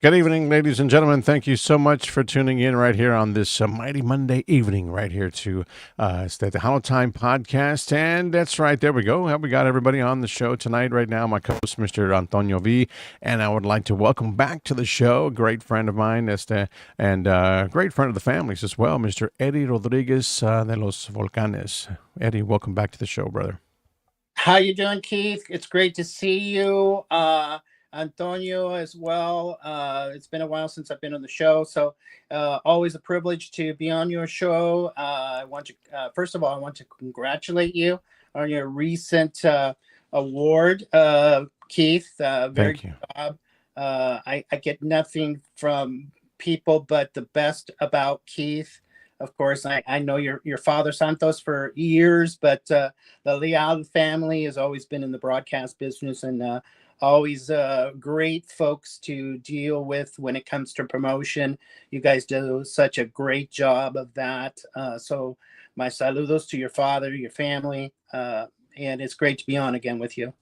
Good evening, ladies and gentlemen. Thank you so much for tuning in right here on this mighty Monday evening, right here to it's the Tejano Time podcast. And that's right, there we go. We got everybody on the show tonight, right now. My co host, Mr. Antonio V. And I would like to welcome back to the show a great friend of mine and great friend of the families as well, Mr. Eddie Rodriguez de los Volcanes. Eddie, welcome back to the show, brother. How you doing, Keith? It's great to see you. Antonio as well. It's been a while since I've been on the show, so always a privilege to be on your show. I want to first of all, I want to congratulate you on your recent award, Keith. Very Thank you. good job. I get nothing from people but the best about Keith. Of course, I know your father Santos for years, but the Leal family has always been in the broadcast business and always great folks to deal with when it comes to promotion. You guys do such a great job of that. So my saludos to your father, your family, and it's great to be on again with you.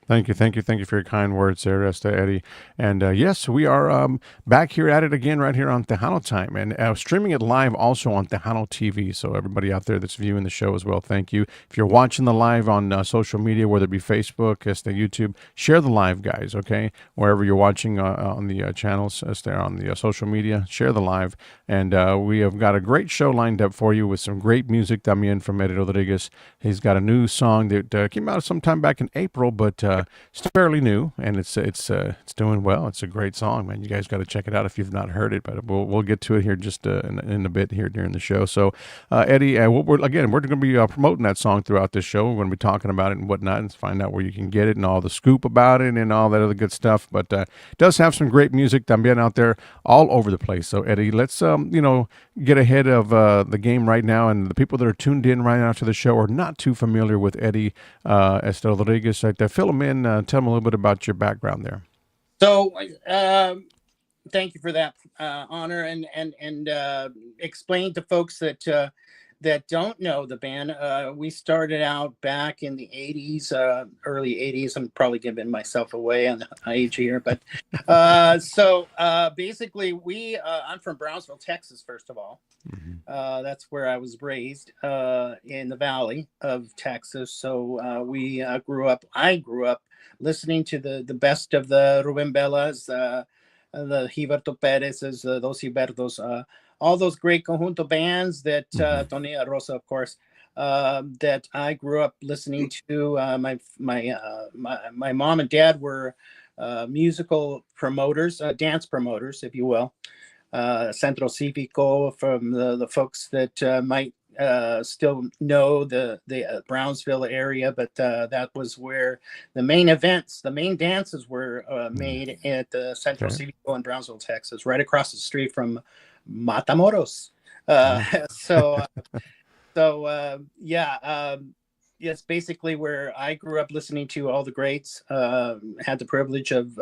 Thank you, thank you, thank you for your kind words there, Eddie. And yes, we are back here at it again, right here on Tejano Time, and streaming it live also on Tejano TV. So everybody out there that's viewing the show as well, thank you. If you're watching the live on social media, whether it be Facebook, YouTube, share the live, guys. Okay, wherever you're watching on the channels, on the social media, share the live. And we have got a great show lined up for you with some great music. También from Eddie Rodriguez. He's got a new song that came out sometime back in April, but it's fairly new, and it's doing well. It's a great song, man. You guys got to check it out if you've not heard it. But we'll get to it here just in a bit here during the show. So, Eddie, we're going to be promoting that song throughout this show. We're going to be talking about it and whatnot, and find out where you can get it and all the scoop about it and all that other good stuff. But it does have some great music también out there all over the place. So, Eddie, let's get ahead of the game right now, and the people that are tuned in right now to the show are not too familiar with Eddie Rodriguez. Fill them in. Tell them a little bit about your background there. So, thank you for that honor, and explain to folks that don't know the band. We started out back in the 80s, early 80s. I'm probably giving myself away on the age here, but basically, I'm from Brownsville, Texas. First of all, that's where I was raised in the Valley of Texas. So I grew up listening to the best of the Ruben Bellas, the Gilberto Perez's, those Gilbertos, all those great conjunto bands that Tony Rosa, of course, that I grew up listening to. My mom and dad were musical promoters, dance promoters, if you will. Centro Cívico, from the folks that might still know the Brownsville area, but that was where the main events, the main dances were made at the Centro Cívico in Brownsville, Texas, right across the street from Matamoros. It's basically where I grew up listening to all the greats. Had the privilege of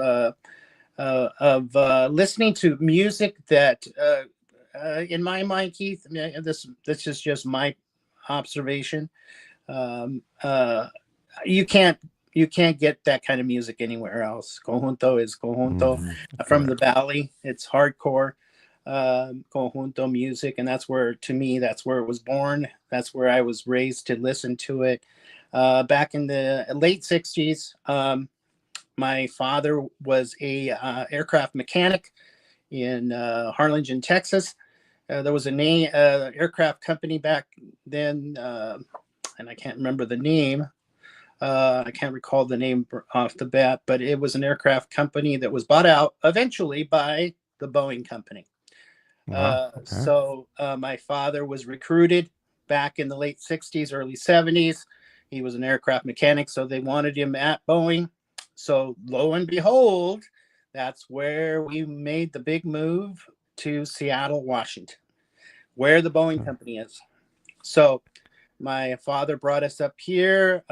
listening to music that, in my mind, Keith, this is just my observation. You can't get that kind of music anywhere else. Conjunto is conjunto. From the Valley. It's hardcore conjunto music, and that's where it was born. That's where I was raised to listen to it. Back in the late 60s, my father was a aircraft mechanic in Harlingen, Texas. There was an aircraft company back then, and I can't remember the name. I can't recall the name off the bat, but it was an aircraft company that was bought out eventually by the Boeing company. Wow. Okay. So my father was recruited back in the late 60s, early 70s. He was an aircraft mechanic, so they wanted him at Boeing. So lo and behold, that's where we made the big move to Seattle, Washington, where the Boeing company is. So my father brought us up here.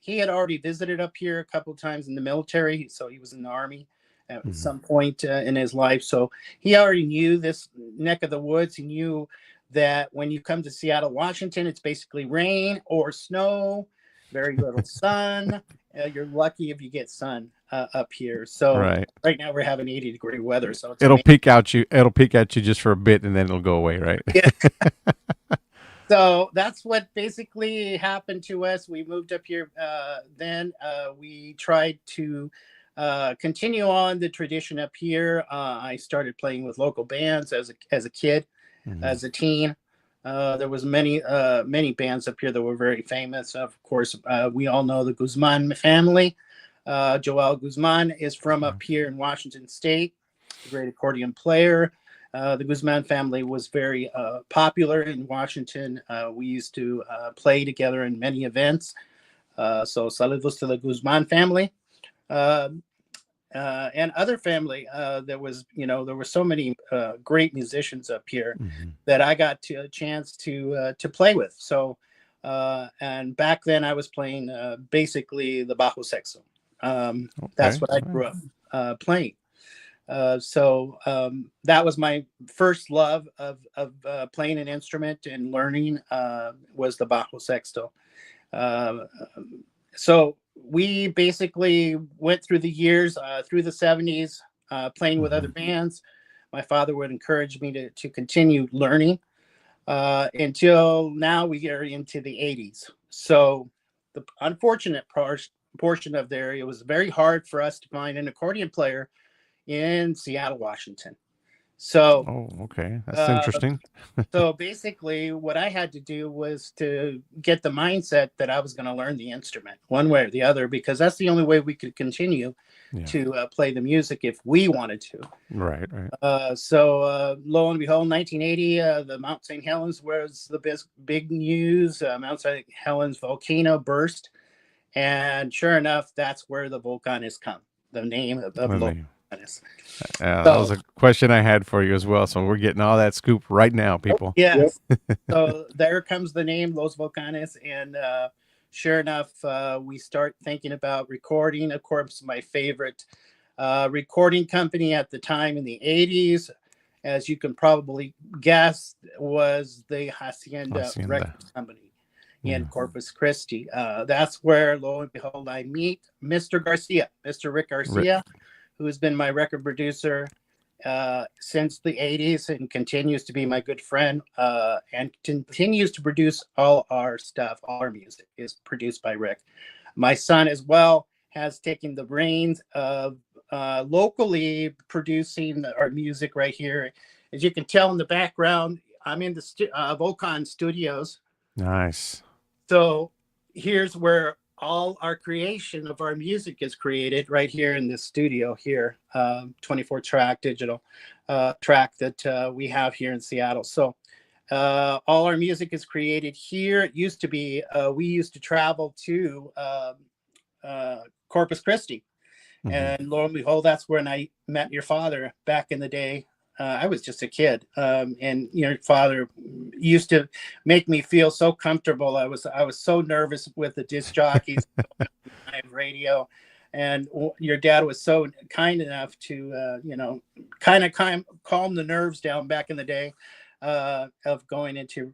He had already visited up here a couple of times in the military, so he was in the Army at some point in his life. So he already knew this neck of the woods. He knew that when you come to Seattle, Washington, it's basically rain or snow. very little sun. You're lucky if you get sun up here. So Right. right now we're having 80-degree weather, so it's It'll amazing. peek out you. It'll peek at you just for a bit, and then it'll go away. Right. Yeah. So that's what basically happened to us. We moved up here. Then we tried to continue on the tradition up here. I started playing with local bands as a kid, Mhm. as a teen. There was many bands up here that were very famous. Of course, we all know the Guzman family. Joel Guzman is from up here in Washington State, a great accordion player. The Guzman family was very popular in Washington. We used to play together in many events. So saludos to the Guzman family. Uh, and other family. There were so many great musicians up here Mhm. that I got a chance to play with. So, and back then I was playing basically the bajo sexto. That's Okay. what I grew up playing. So that was my first love of playing an instrument and learning was the bajo sexto. Uh, so we basically went through the years, through the 70s, playing with other Mhm. bands. My father would encourage me to continue learning until now we are into the 80s. So the unfortunate portion of there, it was very hard for us to find an accordion player in Seattle, Washington. So Oh, okay. That's uh, interesting. so basically, what I had to do was to get the mindset that I was going to learn the instrument one way or the other, because that's the only way we could continue Yeah. to play the music if we wanted to. Right. Right. So lo and behold, 1980, the Mount St. Helens was the big news. Mount St. Helens volcano burst. And sure enough, that's where the Volcanes come, the name of Let Los me. Volcanes. That was So, a question I had for you as well. So we're getting all that scoop right now, people. yes. So there comes the name Los Volcanes. And sure enough, we start thinking about recording. Of course, my favorite recording company at the time in the 80s, as you can probably guess, was the Hacienda Hacienda. Records Company in Yeah. Corpus Christi. That's where, lo and behold, I meet Mr. Garcia, Mr. Rick Ri- Garcia, who has been my record producer since the 80s and continues to be my good friend and continues to produce all our stuff. All our music is produced by Rick. My son as well has taken the reins of locally producing our music right here. As you can tell in the background, I'm in the Volcan Studios. Nice. So here's where all our creation of our music is created right here in this studio here, 24 track digital track that we have here in Seattle. So all our music is created here. It used to be, we used to travel to Corpus Christi. Hmm. And lo and behold, that's when I met your father back in the day. I was just a kid, and your father used to make me feel so comfortable. I was so nervous with the disc jockeys live radio, and your dad was so kind enough to kind of calm the nerves down back in the day of going into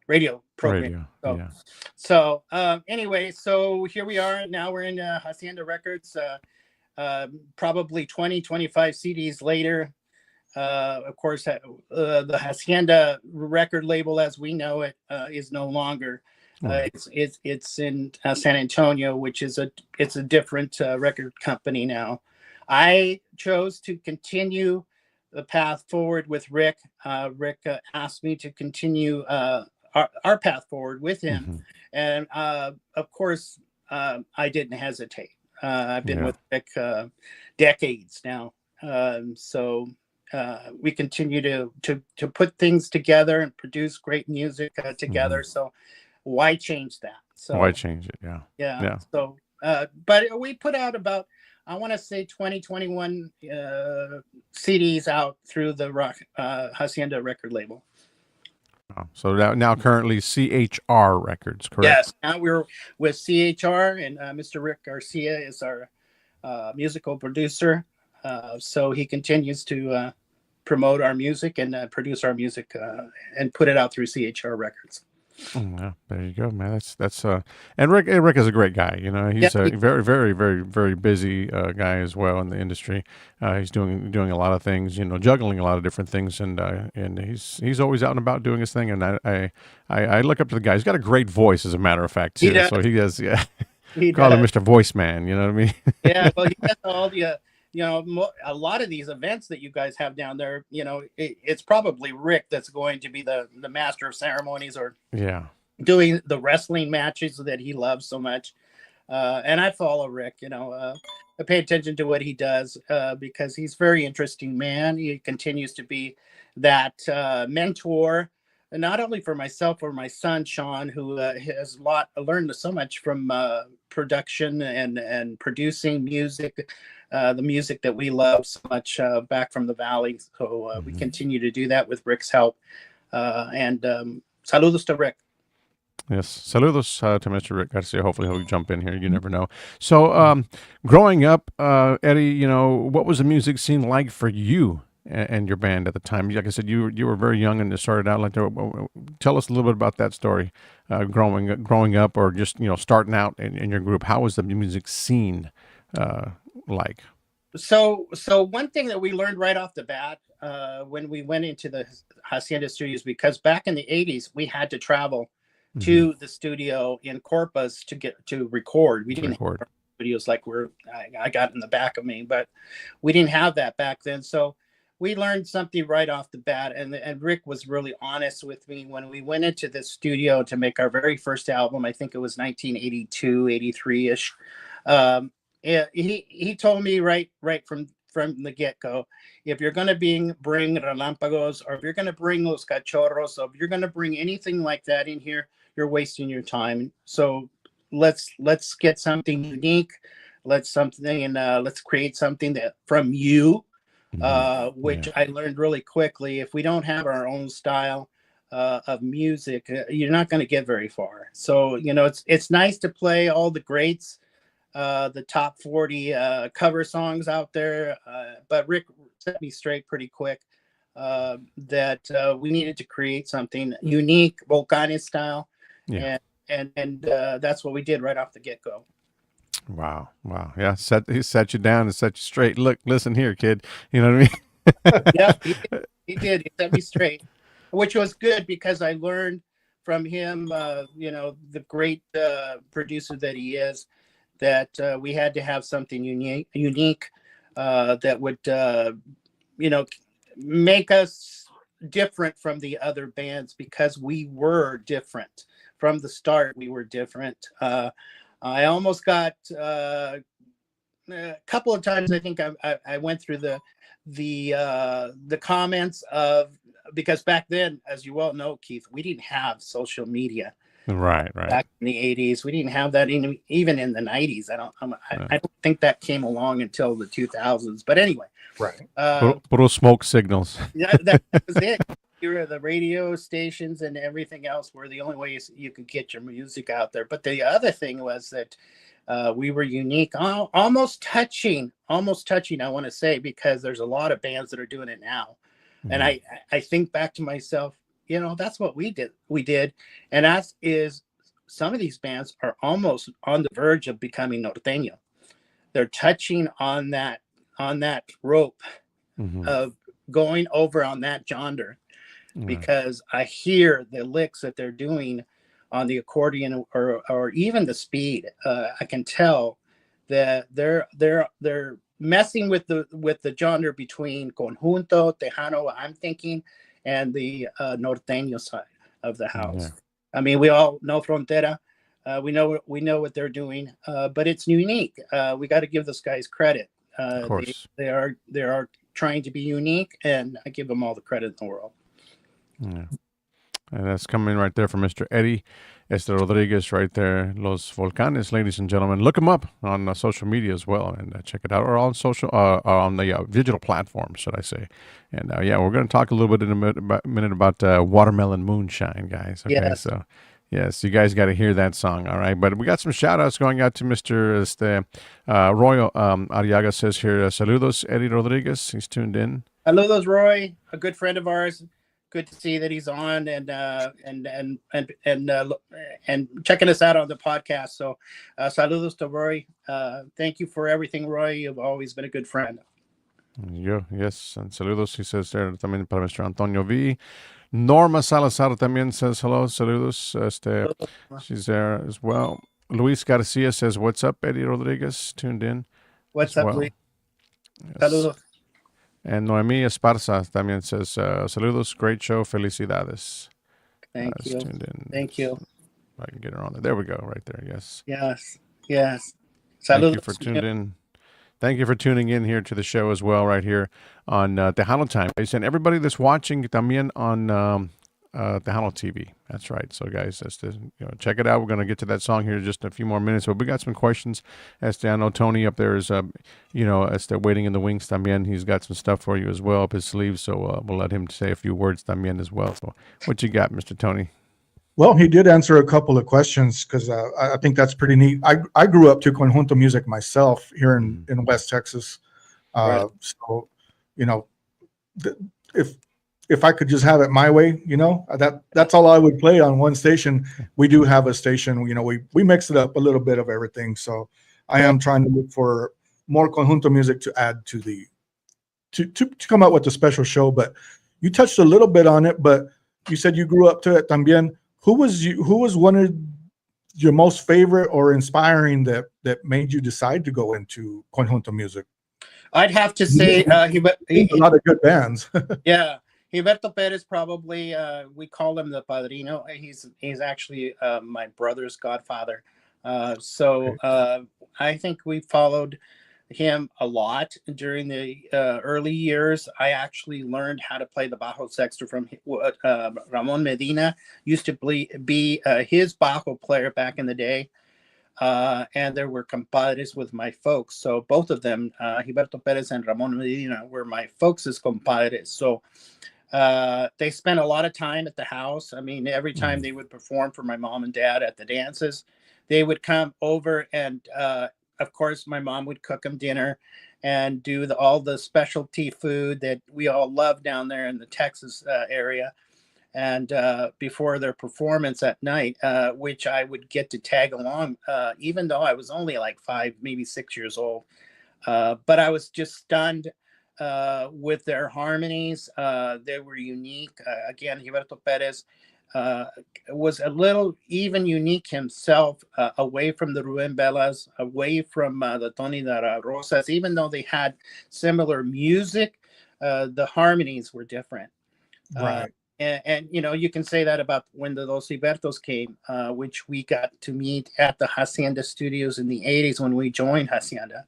radio program. Radio. So Yeah. anyway, so here we are. Now we're in Hacienda Records. Probably 20, 25 CDs later. Of course, the Hacienda record label, as we know it, is no longer. Right. It's in San Antonio, which is a different record company now. I chose to continue the path forward with Rick. Rick asked me to continue our path forward with him, Hmm. and of course, I didn't hesitate. I've been Yeah. with Rick decades now, so we continue to put things together and produce great music Hmm. together. So why change that? Why So change it? Yeah. yeah. Yeah. So but we put out about, I want to say, 2021 CDs out through the Hacienda record label. Wow. So now currently CHR Records, correct? Yes, now we're with CHR, and Mr. Rick Garcia is our musical producer. So he continues to promote our music and produce our music and put it out through CHR Records. Yeah, there you go, man. And Rick is a great guy. You know, Yeah, he's a very, very, very, very busy guy as well in the industry. He's doing a lot of things, you know, juggling a lot of different things, and he's always out and about doing his thing. And I look up to the guy. He's got a great voice, as a matter of fact, he too. does. So he does, yeah. He Call him does. Mr. Voice Man. You know what I mean? Yeah, well, he does all the, a lot of these events that you guys have down there. It's probably Rick that's going to be the master of ceremonies or Yeah. doing the wrestling matches that he loves so much. And I follow Rick. I pay attention to what he does because he's a very interesting man. He continues to be that mentor, not only for myself or my son Sean, who has learned so much from production and producing music, the music that we love so much back from the valley. So we Hmm. continue to do that with Rick's help. And saludos to Rick. Yes. Saludos to Mr. Rick Garcia. Hopefully he'll jump in here. You never know. So, growing up, Eddie, you know, what was the music scene like for you and your band at the time? Like I said, you were very young and it started out like that. Tell us a little bit about that story, growing up, or just starting out in your group. How was the music scene uh, like? So one thing that we learned right off the bat when we went into the Hacienda Studios, because back in the '80s we had to travel Hmm. to the studio in Corpus to get to record. We To didn't record. have studios like I got in the back of me, but we didn't have that back then. So we learned something right off the bat, and Rick was really honest with me when we went into the studio to make our very first album. I think it was 1982, 83 ish. Um, yeah, he told me right from the get go, if you're going to bring relampagos, or if you're going to bring los cachorros, or if you're going to bring anything like that in here, you're wasting your time. So let's get something unique. Let's create something that from you, Hmm. which Yeah. I learned really quickly. If we don't have our own style of music, you're not going to get very far. So it's nice to play all the greats, the top 40 cover songs out there. But Rick set me straight pretty quick that we needed to create something unique, Volcanes style, Yeah. and that's what we did right off the get go. Wow. Wow. Yeah. He set you down and set you straight. Look, listen here, kid. You know what I Yeah, mean? he did. He set me straight, which was good because I learned from him, the great producer that he is, that we had to have something unique that would, you know, make us different from the other bands because we were different from the start. We were different. I almost got a couple of times. I think I went through the comments of, because back then, as you well know, Keith, we didn't have social media Right. Right. back in the '80s. We didn't have that even in the '90s. I don't think that came along until the 2000s. But anyway, Right. Puro smoke signals. that was it. The radio stations and everything else were the only ways you could get your music out there. But the other thing was that we were unique, almost touching. I want to say, because there's a lot of bands that are doing it now, and Mhm. I think back to myself, that's what we did. And as is, some of these bands are almost on the verge of becoming norteño. They're touching on that rope Mhm. of going over on that genre, Yeah. because I hear the licks that they're doing on the accordion, or even the speed. I can tell that they're messing with the genre between conjunto, tejano, I'm thinking, and the norteño side of the Yeah. house. I mean, we all know frontera. We know what they're doing, but it's unique. We got to give those guys credit. Of They course. they are trying to be unique, and I give them all the credit in the world. Yeah. And that's coming right there from Mr. Eddie Rodriguez right there. Los Volcanes, ladies and gentlemen. Look him up on social media as well and check it out, or on on the digital platforms, should I say. And yeah, we're going to talk a little bit in a minute about Watermelon Moonshine, guys. Okay, Yes. so yes, you guys got to hear that song, all right? But we got some shout outs going out to Mr. Roy Arriaga says here, saludos, Eddie Rodriguez. He's tuned in. Saludos, Roy, a good friend of ours. good to see that he's on and checking us out on the podcast. So, saludos to Roy. Thank you for everything, Roy. You've always been a good friend. Yo, yes, and saludos, he says there también para Mr. Antonio V. Norma Salazar también says hello, saludos. She's there as well. Luis Garcia says, "What's up?" Eddie Rodriguez tuned in What's as up, well. Luis? Yes. Saludos. And Noemi Esparza también says, "Saludos, great show, felicidades." Thank you. Tuned in. Thank you. I can get her on there. There we go, right there. Yes. Yes. Yes. Thank you Saludos. for tuned in. Thank you for tuning in here to the show as well, right here on Tejano Time. And everybody that's watching también on Tejano TV. That's right. So, guys, check it out. We're going to get to that song here in just a few more minutes. But we got some questions. I know Tony up there is, waiting in the wings también. He's got some stuff for you as well up his sleeve. So we'll let him say a few words también as well. So, what you got, Mr. Tony? Well, he did answer a couple of questions because I think that's pretty neat. I grew up to conjunto music myself here in West Texas. Right. So, if I could just have it my way, that's all I would play on one station. We do have a station, we mix it up a little bit of everything. So I am trying to look for more conjunto music to add to to come out with a special show. But you touched a little bit on it, but you said you grew up to it también. Who was one of your most favorite or inspiring that made you decide to go into conjunto music? I'd have to say a lot of good bands. Yeah. Gilberto Perez, probably, we call him the padrino. He's actually my brother's godfather. I think we followed him a lot during the early years. I actually learned how to play the bajo sexto from Ramon Medina. Used to be his bajo player back in the day. And there were compadres with my folks. So both of them, Gilberto Perez and Ramon Medina, were my folks' compadres. So they spent a lot of time at the house. I mean, every time they would perform for my mom and dad at the dances, they would come over and, of course, my mom would cook them dinner and do all the specialty food that we all love down there in the Texas area. And before their performance at night, which I would get to tag along, even though I was only like 5, maybe 6 years old. But I was just stunned with their harmonies. They were unique. Again, Gilberto Perez was a little even unique himself, away from the Rubén Velas, away from the Tony de la Rosas. Even though they had similar music, the harmonies were different. Right. And you can say that about when the Dos Gilbertos came, which we got to meet at the Hacienda Studios in the 80s when we joined Hacienda.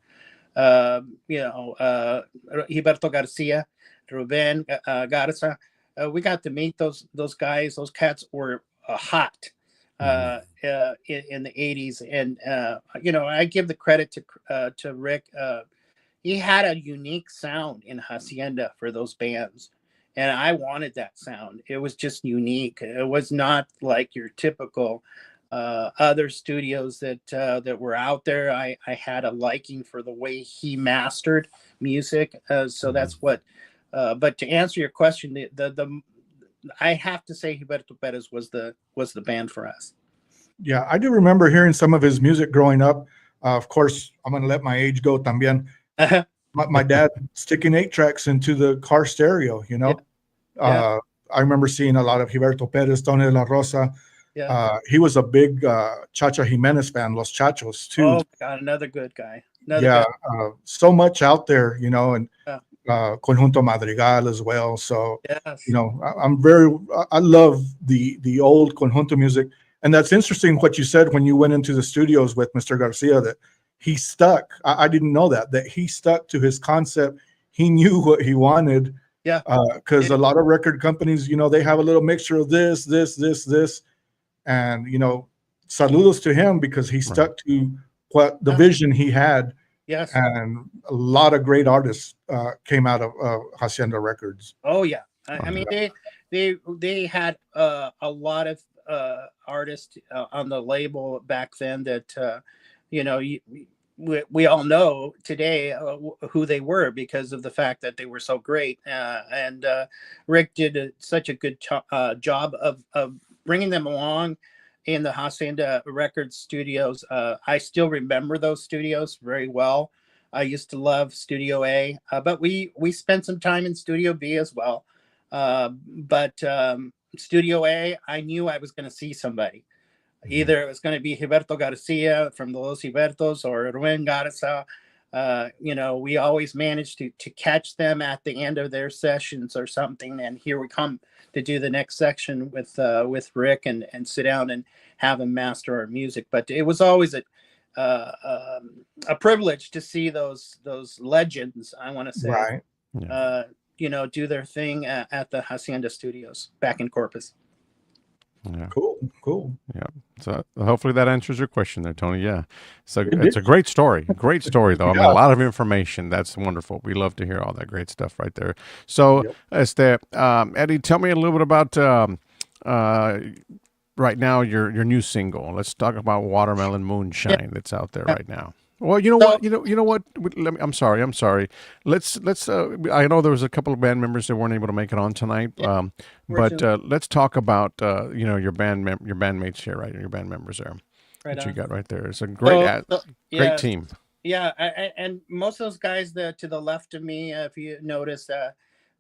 Gilberto Garcia, Ruben Garza. We got to meet those guys. Those cats were hot in the 80s. And, I give the credit to Rick. He had a unique sound in Hacienda for those bands. And I wanted that sound. It was just unique. It was not like your typical other studios that were out there. I had a liking for the way he mastered music. So that's what. But to answer your question, the I have to say Gilberto Perez was the band for us. Yeah, I do remember hearing some of his music growing up. Of course, I'm going to let my age go también. My dad sticking 8-tracks into the car stereo, Yeah. I remember seeing a lot of Gilberto Perez, Tony de la Rosa. Yeah. He was a big Chacha Jimenez fan, Los Chachos, too. Oh, God, another good guy. So much out there, and Conjunto Madrigal as well. So, yes. I love the old Conjunto music. And that's interesting what you said when you went into the studios with Mr. Garcia, that he stuck. I didn't know that he stuck to his concept. He knew what he wanted. Yeah. Because a lot of record companies, they have a little mixture of this. And, saludos to him because he stuck to what the vision he had. Yes. And a lot of great artists came out of Hacienda Records. Oh, yeah. I mean, they had a lot of artists on the label back then that, we all know today who they were because of the fact that they were so great. And Rick did such a good job of bringing them along in the Hacienda Records studios. I still remember those studios very well. I used to love Studio A, but we spent some time in Studio B as well. But Studio A, I knew I was going to see somebody. Either it was going to be Gilberto Garcia from the Los Gilbertos or Rubén Garza. We always managed to catch them at the end of their sessions or something. And here we come to do the next section with Rick and sit down and have him master our music. But it was always a privilege to see those legends, I want to say, Right. do their thing at the Hacienda Studios back in Corpus. Yeah. Cool. Yeah. So hopefully that answers your question there, Tony. Yeah. So it's a great story. Great story, though. I mean, a lot of information. That's wonderful. We love to hear all that great stuff right there. So, Eddie, tell me a little bit about right now your new single. Let's talk about Watermelon Moonshine that's out there right now. Well, you know what? I'm sorry. Let's. I know there was a couple of band members that weren't able to make it on tonight. But let's talk about your bandmates here, right? Your band members there. Right. That you got right there. It's a great great team. Yeah, and most of those guys to the left of me, if you notice,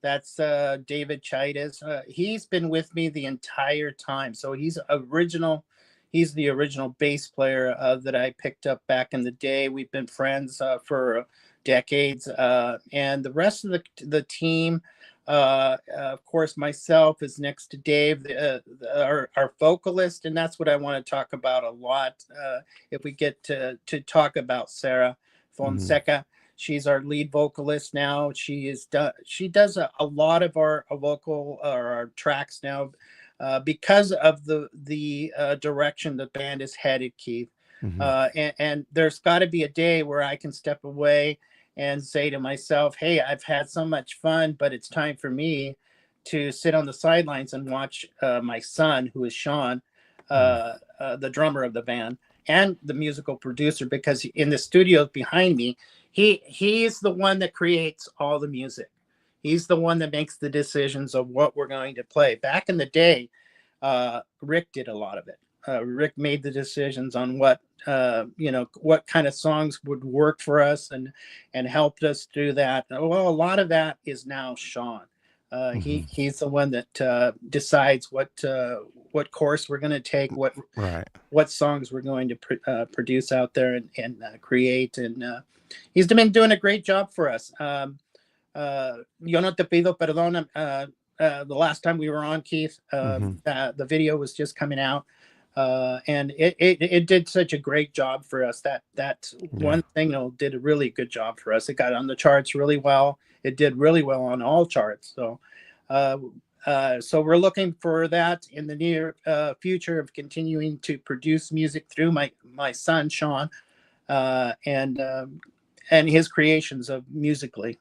that's David Chaides. He's been with me the entire time, so he's the original bass player that I picked up back in the day. We've been friends for decades, and the rest of the team, of course, myself is next to Dave, our vocalist, and that's what I want to talk about a lot. If we get to talk about Sarah Fonseca, she's our lead vocalist now. She does a lot of our vocal or our tracks now. Because of the direction the band is headed, Keith. And there's got to be a day where I can step away and say to myself, hey, I've had so much fun, but it's time for me to sit on the sidelines and watch my son, who is Sean, the drummer of the band and the musical producer, because in the studio behind me, he's the one that creates all the music. He's the one that makes the decisions of what we're going to play. Back in the day, Rick did a lot of it. Rick made the decisions on what kind of songs would work for us and helped us do that. Well, a lot of that is now Sean. He's the one that decides what course we're going to take, what songs we're going to produce out there and create. And he's been doing a great job for us. Yo no te pido perdón. The last time we were on, Keith, the video was just coming out, and it did such a great job for us. That one thing did a really good job for us. It got on the charts really well. It did really well on all charts. So we're looking for that in the near future of continuing to produce music through my son Sean, and his creations of musically.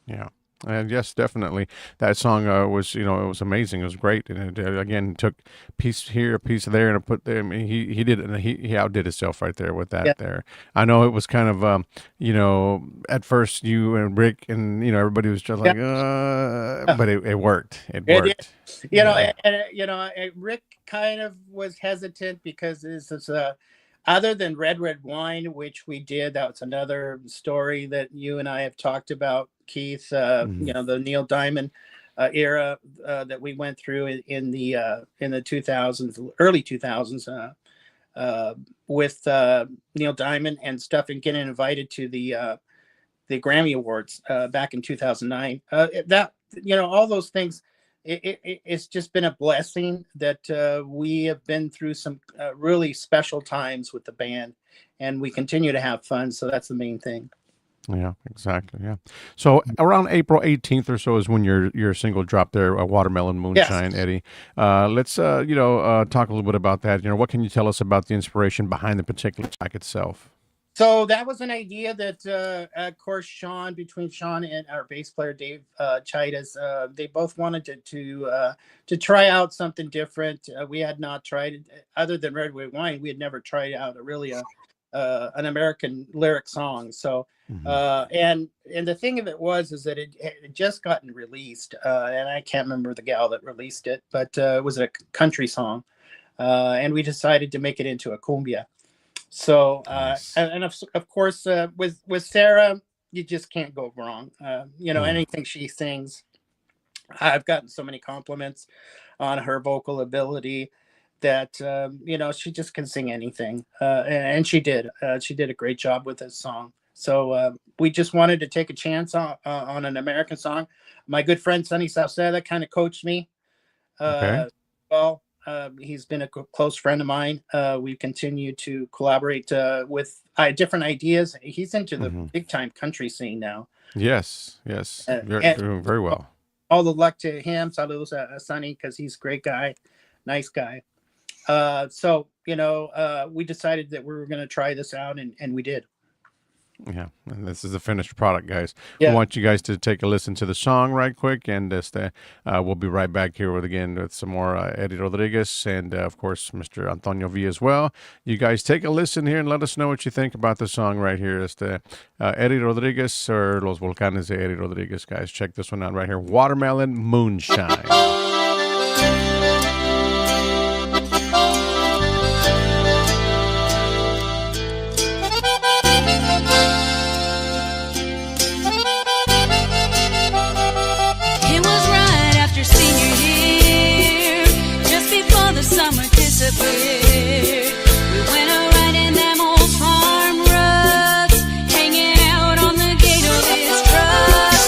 Yeah. And yes, definitely. That song was, it was amazing. It was great, and it again took piece here, a piece there, and put there. I mean, he did it, and he outdid himself right there with that. There, I know it was kind of, at first you and Rick and everybody was just like, but it worked. It worked. Rick kind of was hesitant because this is other than Red Wine, which we did. That's another story that you and I have talked about, Keith. The Neil Diamond era that we went through in the 2000s, early 2000s, with Neil Diamond and stuff, and getting invited to the Grammy Awards back in 2009. All those things. It's just been a blessing that we have been through some really special times with the band, and we continue to have fun. So that's the main thing. Yeah, exactly. Yeah. So around April 18th or so is when your single dropped there, Watermelon Moonshine, yes. Eddie. Let's talk a little bit about that. What can you tell us about the inspiration behind the particular track itself? So that was an idea that, of course, between Sean and our bass player, Dave Chaides, they both wanted to try out something different. We had not tried it, other than Red Wine. We had never tried out an American lyric song. So, Mhm. and the thing of it was is that it just gotten released, and I can't remember the gal that released it, but it was a country song, and we decided to make it into a cumbia. So, Nice. and of course, with Sarah, you just can't go wrong. Yeah. Anything she sings, I've gotten so many compliments on her vocal ability that she just can sing anything, and she did. She did a great job with this song. So we just wanted to take a chance on an American song. My good friend Sonny Salceda kind of coached me. Okay. Well, he's been a close friend of mine. We continue to collaborate with different ideas. He's into the Hmm. big time country scene now, Yes. Yes. You're and doing very well. all the luck to him. Saludos, Sonny, because he's a great guy, nice guy. So we decided that we were going to try this out, and we did. Yeah, and this is the finished product, guys. We Yeah. want you guys to take a listen to the song right quick, and we'll be right back here with some more Eddie Rodriguez and of course Mr. Antonio V as well. You guys take a listen here and let us know what you think about the song right here. Eddie Rodriguez or Los Volcanes de Eddie Rodriguez, guys. Check this one out right here. Watermelon Moonshine. It was right after senior year, just before the summer disappeared. We went a riding them old farm roads, hanging out on the gate of his truck.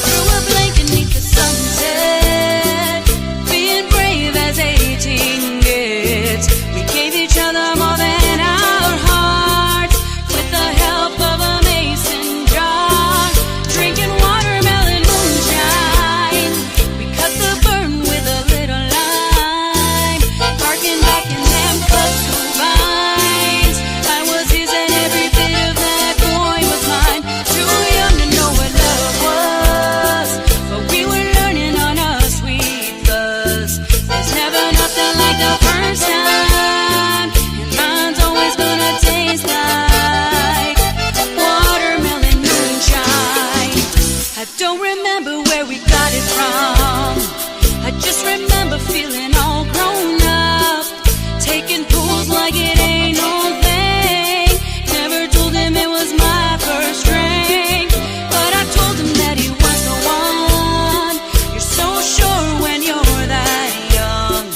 Threw a blanket beneath the sunset, being brave as 18 gets. We gave each other more than our hearts, with the help of a mason jar, drinking watermelon moonshine. We cut the burn with a little lime, harking back in them kudzu vines. I was his and every bit of that boy was mine. Too young to know what love was, but we were learning on a sweet buzz. There's never nothing like the first time, and mine's always gonna taste like watermelon moonshine. I don't remember where we got it from. I just remember feeling all grown up, taking pulls like it ain't no thing. Never told him it was my first drink, but I told him that he was the one. You're so sure when you're that young.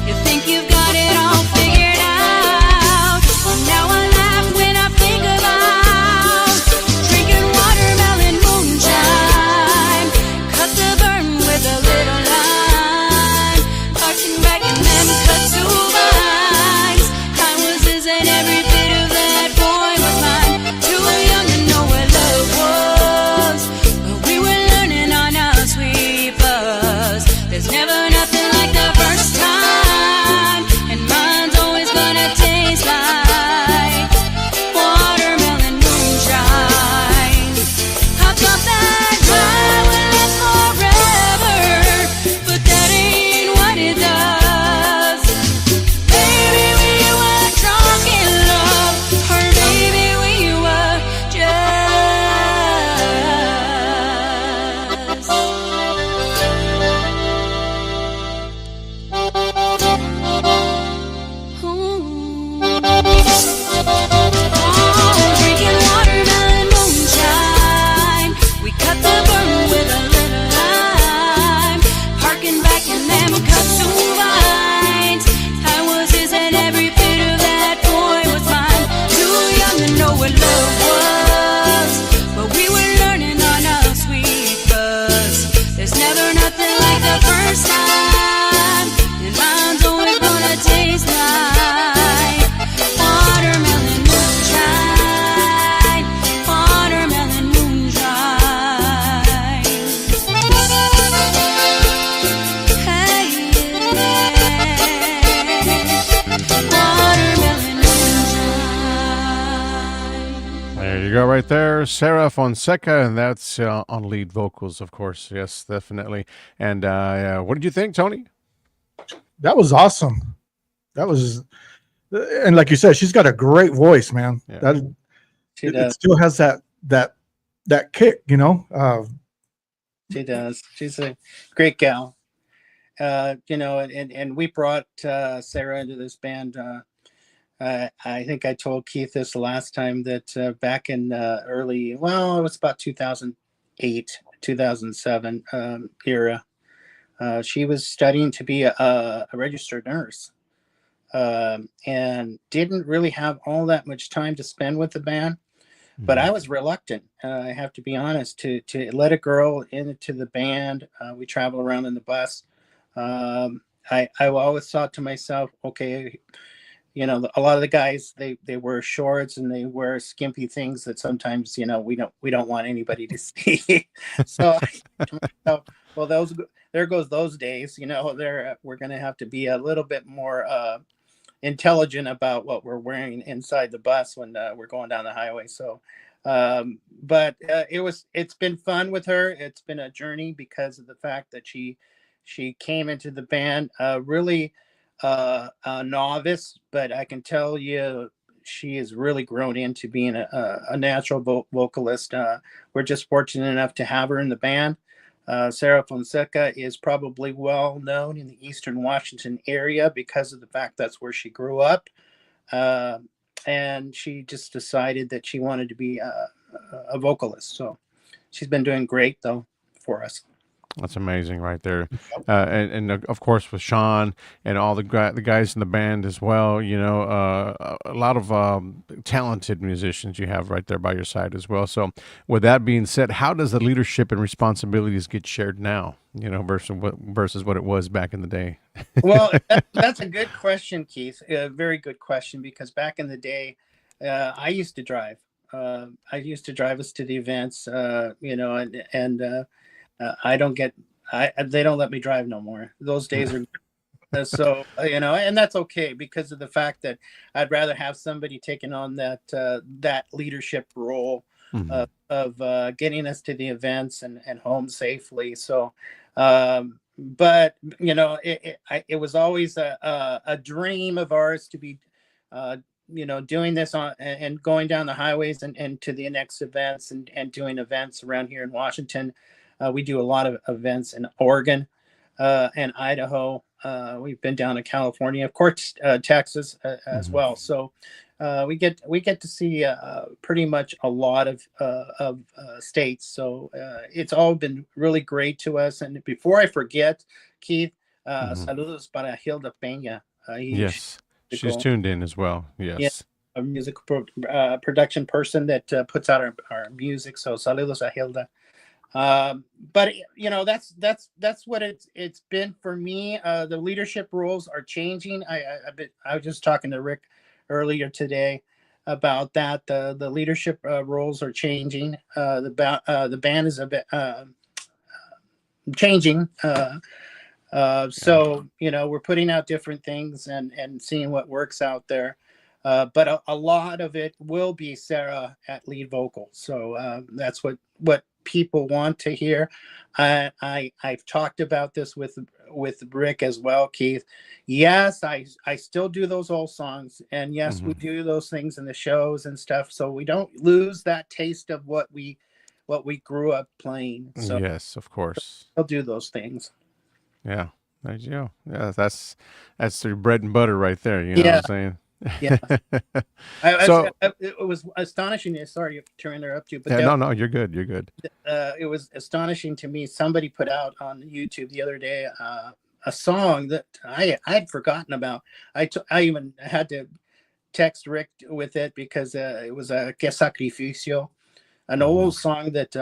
You think you've got it all figured out. Now I laugh when I think about drinking watermelon moonshine. Cut the burn with a little lime, arching back in them kudzu vines. I was his and every bit of that boy was mine. Too young to know what love was, but we were learning on our sweet buzz. There's never nothing like the first time, and mine's always gonna taste like watermelon moonshine. I thought that high would last forever, but that ain't what it does. Maybe we were drunk in love, or maybe we were drinking watermelon moonshine. We cut the burn with a little lime, harking back in them kudzu vines. I was his and every bit of that boy was mine. Too young to know what love was, but we were learning on our sweet buzz. There's never nothing like the first time, and mine's always gonna taste like watermelon moonshine. Watermelon moonshine. Hey, watermelon moonshine. There you go, right there, Sarah Fonseca, and that's on lead vocals, of course. Yes, definitely. And what did you think, Tony? That was awesome. That was and like you said, she's got a great voice, man. Yeah. That She it does. still has that kick, you know. She does. She's a great gal. You know, and we brought Sarah into this band. I think I told Keith this the last time that back in early, well, it was about 2008, 2007 era. She was studying to be a registered nurse, and didn't really have all that much time to spend with the band. But I was reluctant. I have to be honest to let a girl into the band. We travel around in the bus. I always thought to myself, okay, you know, a lot of the guys they wear shorts and they wear skimpy things that sometimes, you know, we don't want anybody to see. So I thought to myself, well, there goes those days. You know, we're going to have to be a little bit more intelligent about what we're wearing inside the bus when we're going down the highway. So but it's been fun with her. It's been a journey because of the fact that she came into the band really a novice, but I can tell you she has really grown into being a natural vocalist. We're just fortunate enough to have her in the band. Sarah Fonseca is probably well known in the Eastern Washington area because of the fact that's where she grew up. And she just decided that she wanted to be a vocalist. So she's been doing great, though, for us. That's amazing right there. And of course with Sean and all the guys in the band as well, you know, a lot of talented musicians you have right there by your side as well. So with that being said, how does the leadership and responsibilities get shared now, you know, versus what it was back in the day? Well, that's a good question, Keith. A very good question, because back in the day, I used to drive. I used to drive us to the events, you know, and I don't get, they don't let me drive no more. Those days are so, you know, and that's okay because of the fact that I'd rather have somebody taking on that leadership role of getting us to the events and home safely. So, but you know, it was always a dream of ours to be, you know, doing this on and going down the highways and to the next events and doing events around here in Washington. We do a lot of events in Oregon and Idaho. We've been down to California, of course, Texas as well. So we get to see pretty much a lot of states. So it's all been really great to us. And before I forget, Keith, saludos para Hilda Peña. Yes, she's tuned in as well. Yes. Yeah, a music production person that puts out our music. So saludos a Hilda. But you know, that's what it's been for me. The leadership roles are changing. I was just talking to Rick earlier today about that. The leadership roles are changing. The band is a bit changing. So you know, we're putting out different things and seeing what works out there. But a lot of it will be Sarah at lead vocal. So that's what people want to hear. I've talked about this with Rick as well, Keith. Yes, I still do those old songs, and yes, we do those things in the shows and stuff. So we don't lose that taste of what we grew up playing. So yes, of course, I'll do those things. Yeah, there you go. Yeah, that's their bread and butter right there. You know what I'm saying? Yeah. So it was astonishing. Sorry to interrupt you, but no, you're good. You're good. It was astonishing to me. Somebody put out on YouTube the other day a song that I'd forgotten about. I even had to text Rick with it because it was a Que Sacrificio, an old song that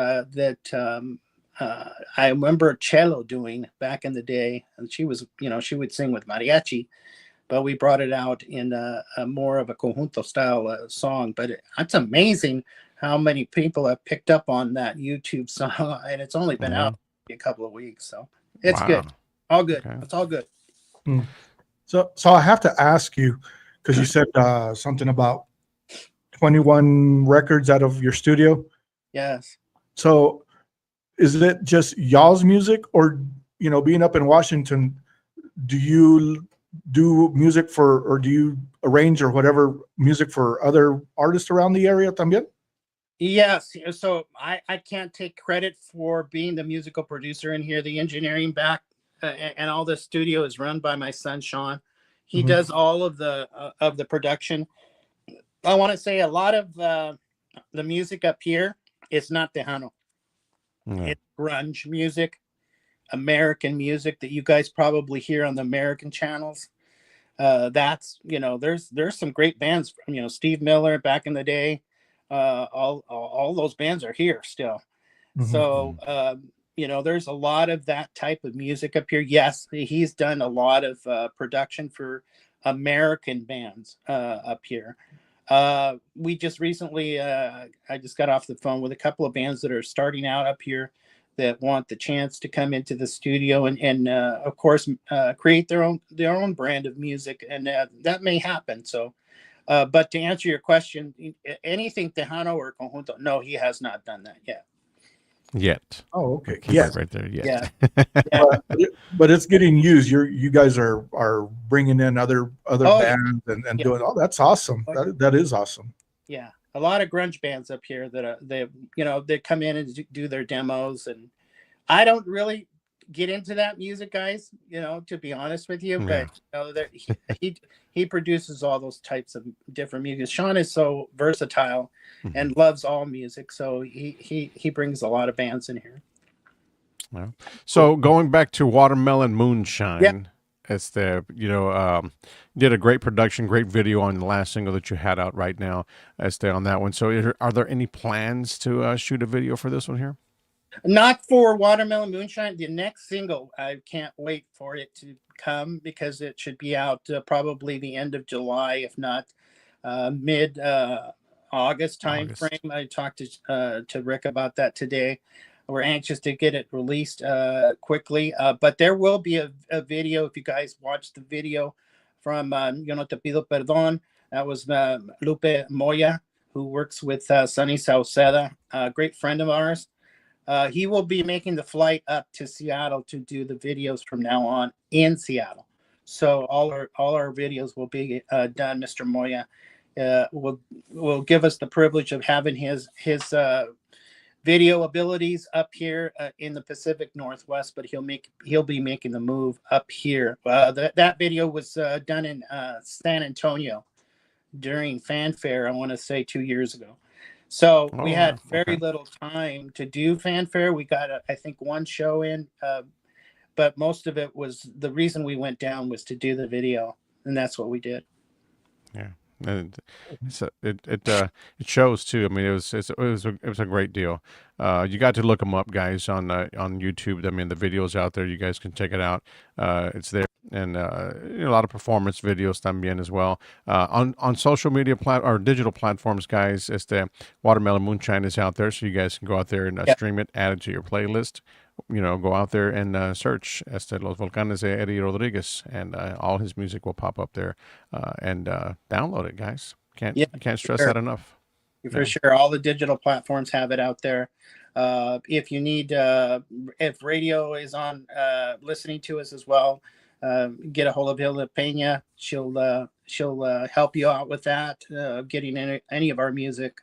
I remember Cello doing back in the day, and she was, you know, she would sing with mariachi. But we brought it out in a more of a conjunto style song. But it's amazing how many people have picked up on that YouTube song, and it's only been out a couple of weeks. So it's good. All good. Okay. It's all good. So I have to ask you, because you said something about 21 records out of your studio. Yes. So is it just y'all's music, or, you know, being up in Washington, do you do music for, or do you arrange or whatever music for other artists around the area también? Yes. So I can't take credit for being the musical producer in here. The engineering back and all the studio is run by my son Sean. He Mhm. does all of the production. I want to say a lot of the music up here is not Tejano. Yeah. It's grunge music, American music that you guys probably hear on the American channels. That's, there's some great bands from, Steve Miller back in the day. All those bands are here still. Mhm. So there's a lot of that type of music up here. Yes, he's done a lot of production for American bands up here. We just recently, I just got off the phone with a couple of bands that are starting out up here that want the chance to come into the studio and of course create their own brand of music, and that may happen. So but to answer your question, anything Tejano or Conjunto, no, he has not done that yet. Yet. Oh, okay. Keep Yeah. it right there. Yet. Yeah. But it's getting used. You guys are bringing in other Oh, yeah. bands and Yeah. doing. Oh, that's awesome. Oh, That is awesome. Yeah, a lot of grunge bands up here that they come in and do their demos, and I don't really get into that music, guys. To be honest with you, Yeah. but that he produces all those types of different music. Sean is so versatile and loves all music, so he brings a lot of bands in here. Well, so going back to Watermelon Moonshine, Yeah. it's did a great production, great video on the last single that you had out right now. On that one. So are there any plans to shoot a video for this one here? Not for Watermelon Moonshine. The next single, I can't wait for it to come because it should be out probably the end of July, if not mid August time frame. I talked to Rick about that today. We're anxious to get it released quickly, but there will be a video. If you guys watch the video from Yo No Te Pido Perdón, that was Lupe Moya, who works with Sonny Sauceda, a great friend of ours. He will be making the flight up to Seattle to do the videos from now on in Seattle. So all our videos will be done. Mr. Moya will give us the privilege of having his video abilities up here in the Pacific Northwest, but he'll be making the move up here. That video was done in San Antonio during Fanfare, I want to say 2 years ago. So we had very little time to do Fanfare. We got, I think, one show in, but most of it was, the reason we went down was to do the video, and that's what we did. Yeah. And it shows too. I mean, it was a great deal. You got to look them up, guys, on YouTube. I mean, the videos out there. You guys can check it out. It's there, and a lot of performance videos también as well. On social media or digital platforms, guys. The Watermelon Moonshine is out there, so you guys can go out there and stream it, add it to your playlist. Go out there and search Los Volcanes de Eddie Rodriguez, and all his music will pop up there, and download it, guys. Can't stress that enough. For sure. All the digital platforms have it out there. If you need, if radio is on listening to us as well, get a hold of Hilda Pena. She'll help you out with that, getting any of our music.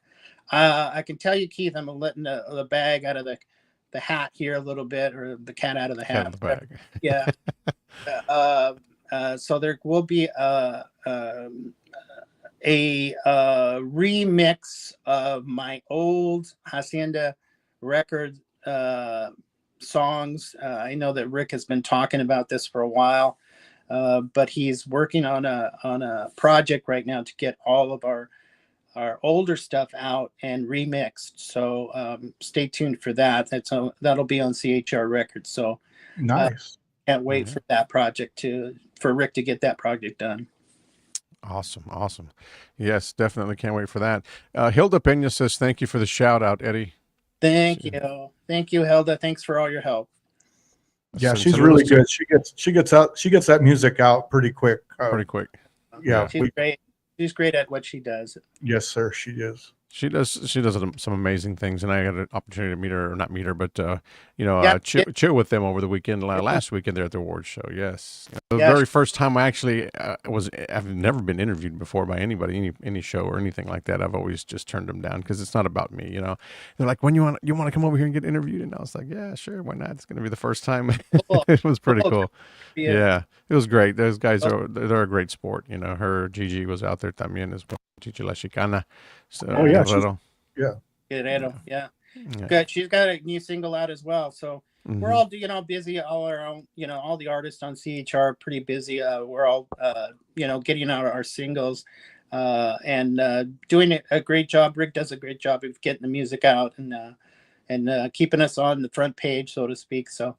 I can tell you, Keith, I'm letting the bag out of the hat here a little bit, or the cat out of the hat. Out of the bag. Yeah. So there will be a remix of my old Hacienda record songs. I know that Rick has been talking about this for a while, but he's working on a project right now to get all of our older stuff out and remixed. So stay tuned for that. That'll be on CHR Records. So nice. Can't wait for that project for Rick to get that project done. Awesome. Yes, definitely can't wait for that. Hilda Pena says, thank you for the shout out, Eddie. Thank you, Hilda. Thanks for all your help. Yeah, she's really good. She gets that music out pretty quick. Pretty quick. Yeah, she's great. She's great at what she does. Yes, sir, she is. She does some amazing things, and I had an opportunity to meet her, or not meet her, but Yeah, chill with them over the weekend, last weekend there at the awards show. Yes, the yeah, very first time I actually I've never been interviewed before by anybody, any show or anything like that. I've always just turned them down because it's not about me. They're like, when you want to come over here and get interviewed, and I was like, yeah, sure, why not? It's going to be the first time. cool, It was pretty cool. cool. Yeah. Yeah, it was great. Those guys they're a great sport. Her Gigi was out there también as well. Gigi La Chicana. So Oh yeah, Guerrero. yeah. Guerrero, yeah. Yeah. Good. She's got a new single out as well. So we're Mhm. all, busy. All our own, all the artists on CHR are pretty busy. We're all, getting out our singles, and doing a great job. Rick does a great job of getting the music out and keeping us on the front page, so to speak. So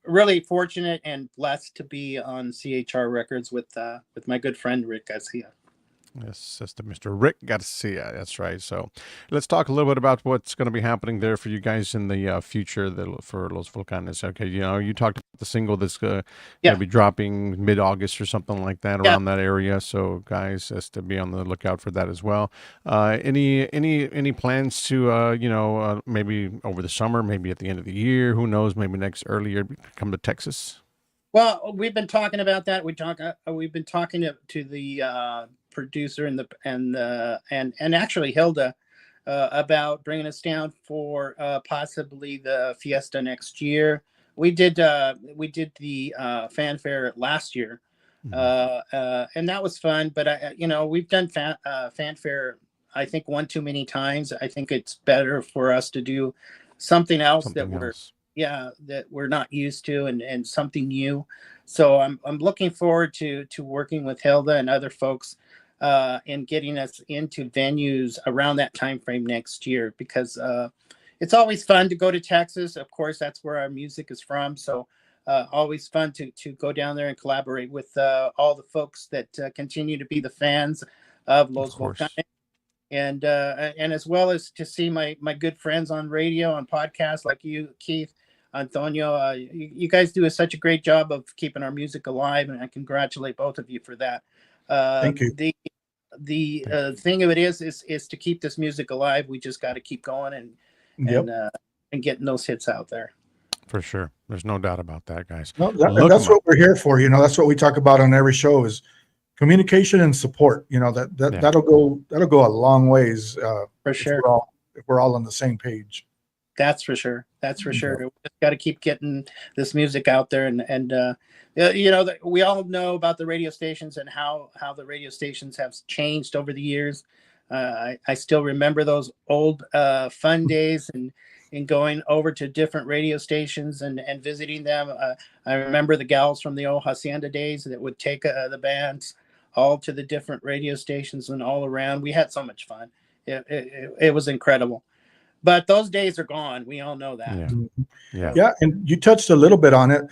really fortunate and blessed to be on CHR Records with my good friend Rick Garcia. Yes, that's the Mr. Rick Garcia. That's right. So let's talk a little bit about what's going to be happening there for you guys in the future for Los Volcanes. Okay, you talked about the single that's going Yeah. to be dropping mid-August or something like that, Yeah. around that area. So guys, has to be on the lookout for that as well. Any plans to maybe over the summer, maybe at the end of the year, who knows, maybe next early year, come to Texas? Well, we've been talking about that. We've been talking to the producer and actually Hilda about bringing us down for possibly the Fiesta next year. We did the fanfare last year, and that was fun. But we've done fanfare, I think, one too many times. I think it's better for us to do something else that we're not used to, and something new. So I'm looking forward to working with Hilda and other folks and getting us into venues around that time frame next year, because it's always fun to go to Texas. Of course, that's where our music is from. So always fun to go down there and collaborate with all the folks that continue to be the fans of Los Volcanes. And as well as to see my good friends on radio, on podcasts like you, Keith, Antonio. You guys do such a great job of keeping our music alive, and I congratulate both of you for that. Thank you. The thing of it is to keep this music alive. We just got to keep going and getting those hits out there. For sure, there's no doubt about that, guys. No, that's what we're here for. That's what we talk about on every show is communication and support. That'll go a long ways. For sure, if we're all on the same page. That's for sure. That's for sure. We just got to keep getting this music out there, and we all know about the radio stations and how the radio stations have changed over the years. I still remember those old fun days and going over to different radio stations and visiting them. I remember the gals from the old Hacienda days that would take the bands all to the different radio stations and all around. We had so much fun. It was incredible. But those days are gone. We all know that. Yeah. And you touched a little bit on it,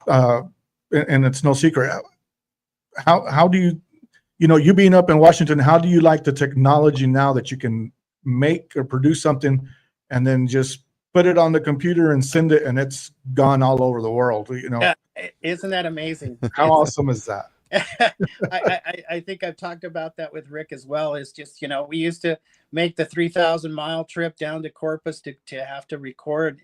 and it's no secret. How do you being up in Washington, how do you like the technology now that you can make or produce something and then just put it on the computer and send it, and it's gone all over the world? Yeah, isn't that amazing? How awesome is that? I think I've talked about that with Rick as well. Is just, we used to make the 3,000-mile trip down to Corpus to have to record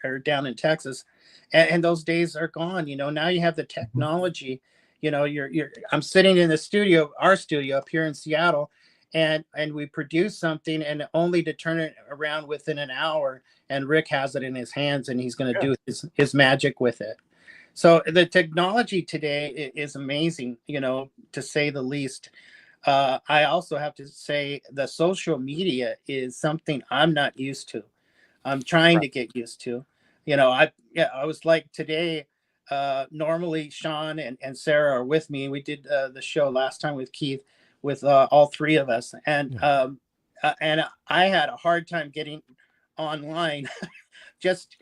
or down in Texas, and those days are gone. Now you have the technology. I'm sitting in the studio, our studio up here in Seattle, and we produce something, and only to turn it around within an hour, and Rick has it in his hands, and he's going to do his magic with it. So the technology today is amazing, to say the least. I also have to say the social media is something I'm not used to. I'm trying to get used to. I was like today. Normally, Sean and Sarah are with me. We did the show last time with Keith, with all three of us, and I had a hard time getting online just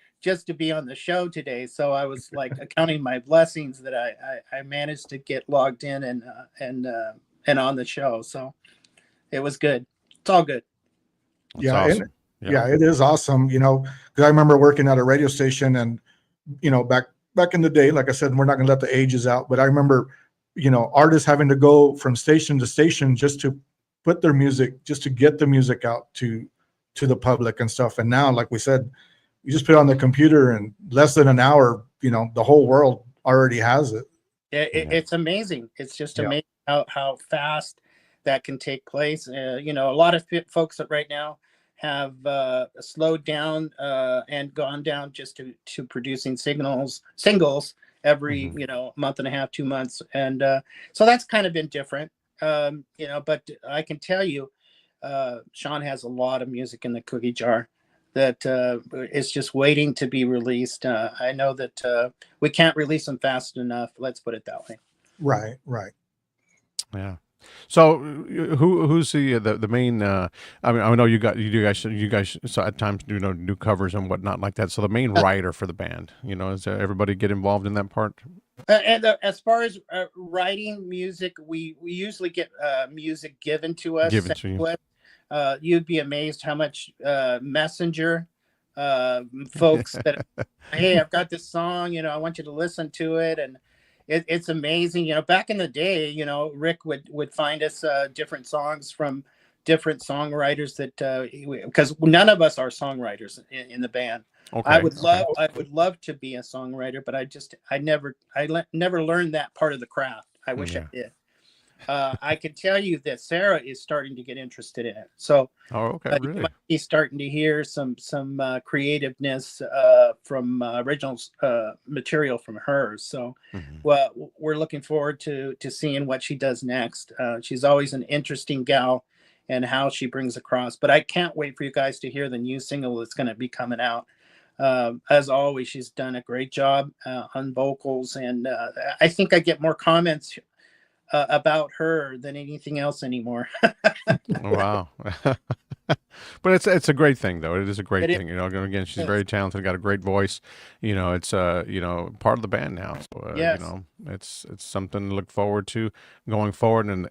to be on the show today. So I was like counting my blessings that I managed to get logged in and on the show. So it was good. It's all good. That's awesome. It is awesome. Because I remember working at a radio station, and back in the day, like I said, we're not going to let the ages out, but I remember, artists having to go from station to station just to put their music, just to get the music out to the public and stuff. And now, like we said, you just put it on the computer and less than an hour, the whole world already has it. It's amazing. It's just Yeah. amazing how fast that can take place. A lot of folks that right now have slowed down and gone down just to producing singles every month and a half, 2 months, and so that's kind of been different. But I can tell you, Sean has a lot of music in the cookie jar that is just waiting to be released. I know that we can't release them fast enough. Let's put it that way. Right. Yeah. So who's the main? I mean, I know you guys so at times do covers and whatnot like that. So the main writer for the band, is everybody get involved in that part? And as far as writing music, we usually get music given to us. Given to you. You'd be amazed how much messenger folks that, hey, I've got this song, I want you to listen to it. And it's amazing. Back in the day, Rick would find us different songs from different songwriters that, because none of us are songwriters in the band. Okay. I would love to be a songwriter, but I never learned that part of the craft. I wish I did. I can tell you that Sarah is starting to get interested in it. So, okay, you really? might be starting to hear some creativeness from original material from her. So, well, we're looking forward to seeing what she does next. She's always an interesting gal, and how she brings across. But I can't wait for you guys to hear the new single that's going to be coming out. As always, she's done a great job on vocals, and I think I get more comments about her than anything else anymore. Wow. But it's a great thing, though. It is a great It thing. Again, she's very talented, got a great voice. It's part of the band now. So Yes. it's something to look forward to going forward, and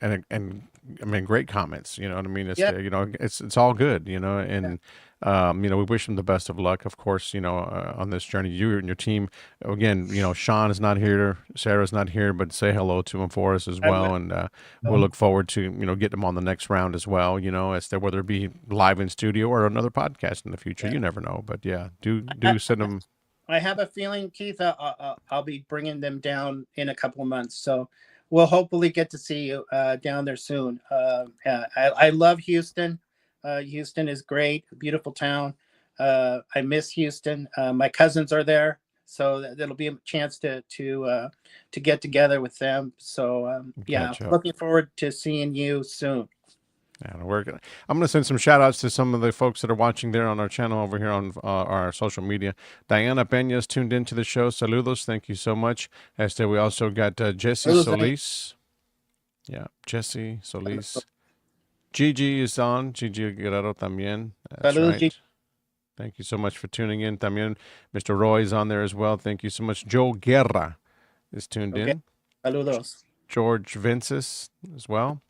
I mean, great comments. You know what I mean? It's it's all good. And we wish them the best of luck, of course. On this journey, you and your team. Again, Sean is not here, Sarah's not here, but say hello to him for us as well, and we'll look forward to getting them on the next round as well. As to whether it be live in studio or another podcast in the future, you never know. But yeah, do send them. I have a feeling, Keith, I'll be bringing them down in a couple of months. So we'll hopefully get to see you down there soon. I love Houston. Houston is great, beautiful town. I miss Houston. My cousins are there, so that'll be a chance to get together with them. So Gotcha. looking forward to seeing you soon. Yeah, I'm gonna send some shout outs to some of the folks that are watching there on our channel over here on our social media. Diana Peña's tuned into the show. Saludos, thank you so much. We also got Jesse Saludos, Solis. Yeah, Jesse Solis. Gigi is on. Gigi Guerrero también. That's Saludos, right. Gigi. Thank you so much for tuning in. También Mr. Roy is on there as well. Thank you so much. Joe Guerra is tuned in. Saludos. George Vences as well.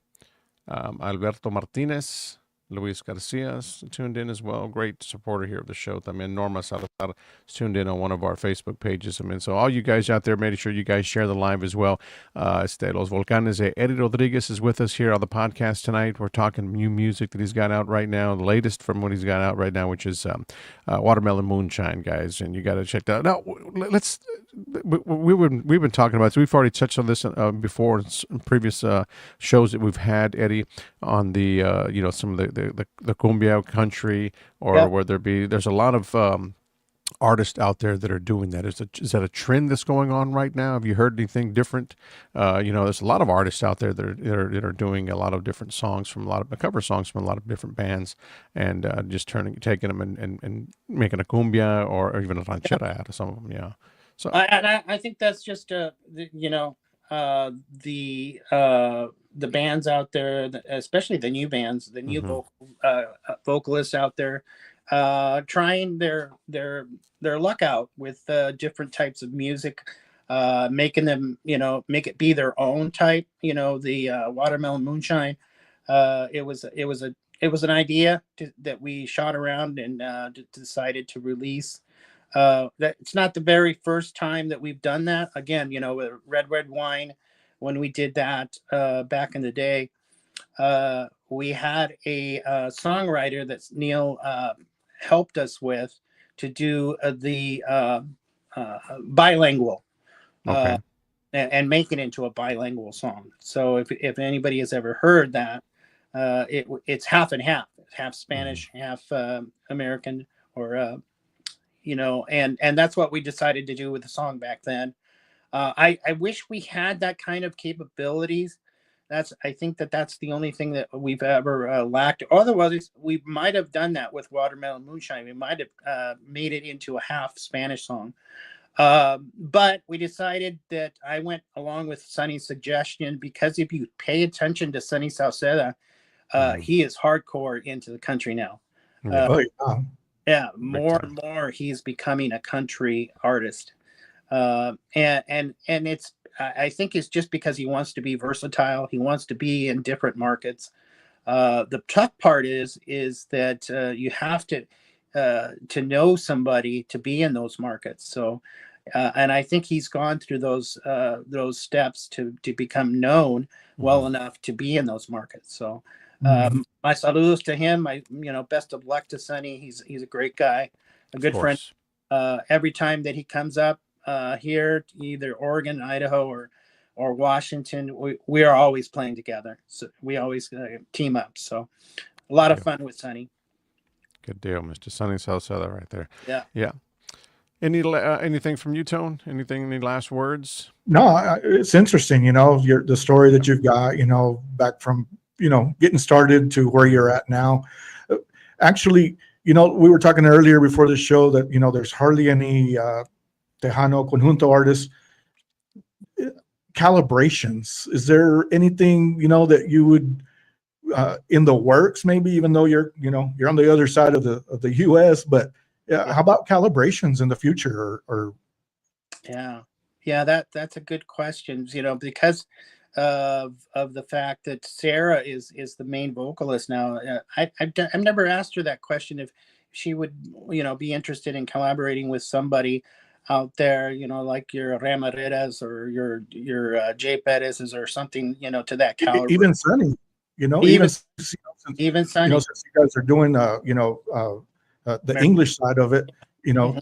Alberto Martinez, Luis Garcia is tuned in as well. Great supporter here of the show. También Norma Salazar is tuned in on one of our Facebook pages. So all you guys out there, make sure you guys share the live as well. Los Volcanes. Eddie Rodriguez is with us here on the podcast tonight. We're talking new music that he's got out right now, the latest from what he's got out right now, which is Watermelon Moonshine, guys. And you got to check that out. Now, we've been talking about this. We've already touched on this before in previous shows that we've had, Eddie, on the some of the cumbia country, or where there's a lot of artists out there that are doing that. Is that a trend that's going on right now? Have you heard anything different? There's a lot of artists out there that are doing a lot of different songs from a lot of cover songs from a lot of different bands, and just taking them and making a cumbia or even a ranchera out of some of them. Yeah. So I think that's just the bands out there, especially the new bands, the new vocalists out there, trying their luck out with different types of music, making them make it be their own type. The Watermelon Moonshine. It was an idea that we shot around and decided to release. That it's not the very first time that we've done that. Again, with Red Wine, when we did that back in the day, we had a songwriter that Neil helped us with to do the bilingual Okay. and make it into a bilingual song. So if anybody has ever heard that, it's half and half Spanish, half American, or and that's what we decided to do with the song back then. I wish we had that kind of capabilities. I think that's the only thing that we've ever lacked. Otherwise, we might have done that with Watermelon Moonshine. We might have made it into a half Spanish song. But we decided that I went along with Sonny's suggestion, because if you pay attention to Sonny Sauceda, he is hardcore into the country now. Yeah. Oh, yeah. Yeah, Big more time. and more he's becoming a country artist. And it's I think it's just because he wants to be versatile. He wants to be in different markets. The tough part is that you have to know somebody to be in those markets. So, and I think he's gone through those steps to become known well enough to be in those markets. So, my saludos to him. Best of luck to Sonny. He's a great guy, a Of good friend. course. Every time that he comes up here, either Oregon, Idaho, or Washington, we are always playing together. So we always team up. So a lot of Yeah. fun with Sonny. Good deal, Mr. Sonny Salcedo right there. Yeah. Yeah. Anything from you, Tone? Any last words? No, it's interesting, the story that you've got, back from, getting started to where you're at now. Actually, we were talking earlier before the show that, there's hardly any Tejano Conjunto artists. Calibrations. Is there anything, that you would, in the works, maybe, even though you're on the other side of the US, but Yeah. how about calibrations in the future or Yeah, that's a good question, because of the fact that Sarah is the main vocalist now. I've never asked her that question, if she would be interested in collaborating with somebody out there, like your Ramareras or your Jay Perez's or something, to that caliber. even Sunny, Even since, even Sonny. since you guys are doing the English side of it, Mhm.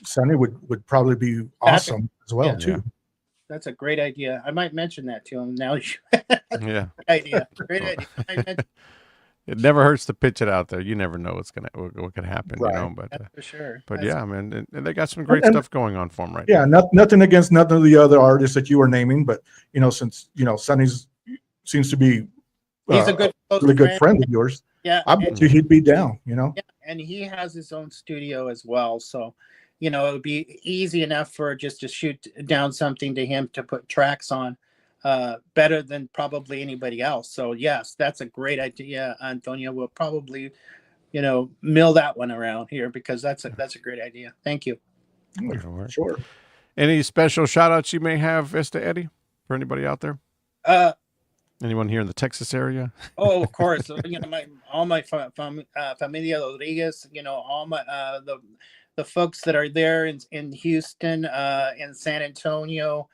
Sunny would probably be awesome as well yeah. too. That's a great idea. I might mention that to him now. Yeah. Great idea. It never hurts to pitch it out there. You never know what could happen, Right. But That's for sure. but That's- yeah, man, and they got some great And- stuff going on for them right Yeah, nothing against none of the other artists that you were naming, but since Sonny's seems to be he's a good close really good friend of yours, Yeah, I bet you he'd be down. yeah, and he has his own studio as well. So, it would be easy enough for just to shoot down something to him to put tracks on, better than probably anybody else. So yes, that's a great idea, Antonio. We'll probably, mill that one around here, because that's a great idea. Thank you. That'll work. Sure. Any special shout outs you may have, Esther Eddie, for anybody out there? Anyone here in the Texas area? Oh, of course. All my familia Rodriguez. All my the folks that are there in Houston, in San Antonio.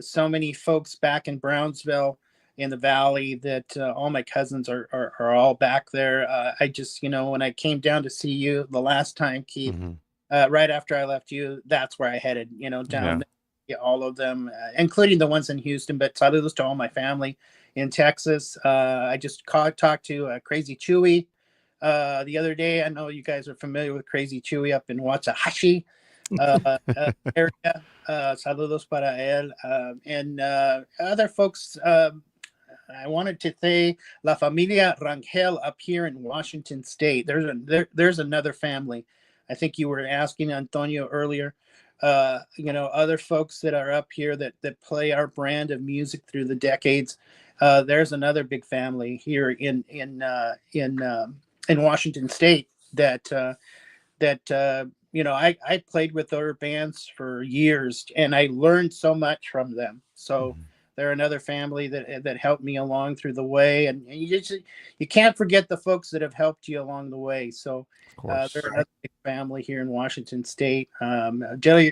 So many folks back in Brownsville, in the Valley, that all my cousins are all back there. I just, when I came down to see you the last time, Keith, right after I left you, that's where I headed. Down there. Yeah, all of them, including the ones in Houston. But saludos to all my family in Texas. I just talked to Crazy Chewy the other day. I know you guys are familiar with Crazy Chewy up in Waxahachie area. Saludos para él. And other folks, I wanted to say La Familia Rangel up here in Washington State. There's another family. I think you were asking Antonio earlier. Other folks that are up here that play our brand of music through the decades. There's another big family here in Washington State that I played with other bands for years, and I learned so much from them. So they're another family that helped me along through the way, and you can't forget the folks that have helped you along the way. So they're another big family here in Washington State. Jerry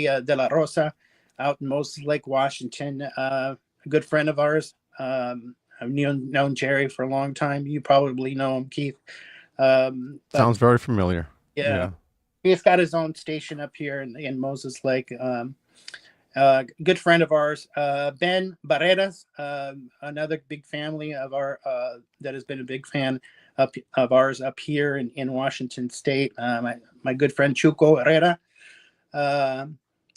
De La Rosa out in Moses Lake, Washington, a good friend of ours. I've known Jerry for a long time. You probably know him, Keith. But Sounds very familiar. yeah, he's got his own station up here in Moses Lake. Good friend of ours, Ben Barreras, another big family of our that has been a big fan of ours up here in Washington State. My good friend Chuco Herrera,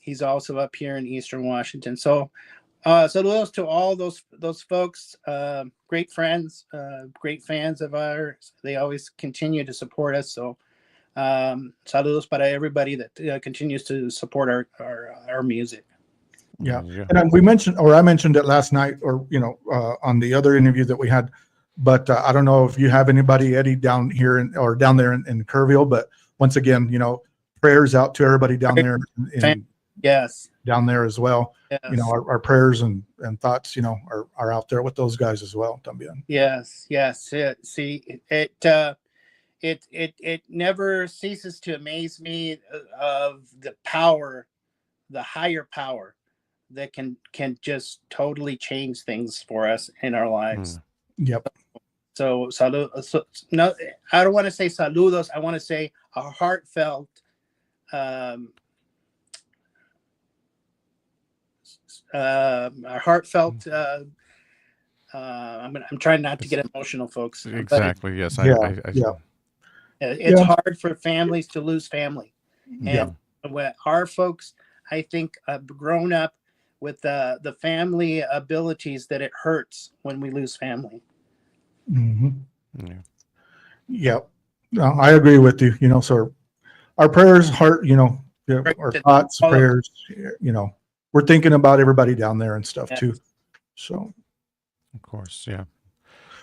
he's also up here in Eastern Washington. So, saludos to all those folks, great friends, great fans of ours. They always continue to support us. So, saludos para everybody that continues to support our music. Yeah. And we mentioned, or I mentioned it last night, or, on the other interview that we had, but I don't know if you have anybody, Eddie, down here or down there in Kerrville, but once again, prayers out to everybody down there. Yes. Down there as well. Yes. Our prayers and thoughts, are out there with those guys as well. También. Yes. It never ceases to amaze me of the power, the higher power that can just totally change things for us in our lives. Yep. So no, I don't want to say saludos. I want to say a heartfelt I'm trying not to get emotional, folks. Exactly. Yes. It's hard for families to lose family. And when our folks, I think, have grown up with the family abilities that it hurts when we lose family. Mm-hmm. Yeah. I agree with you. So our prayers, our thoughts, prayers, we're thinking about everybody down there and stuff too. So, of course, yeah.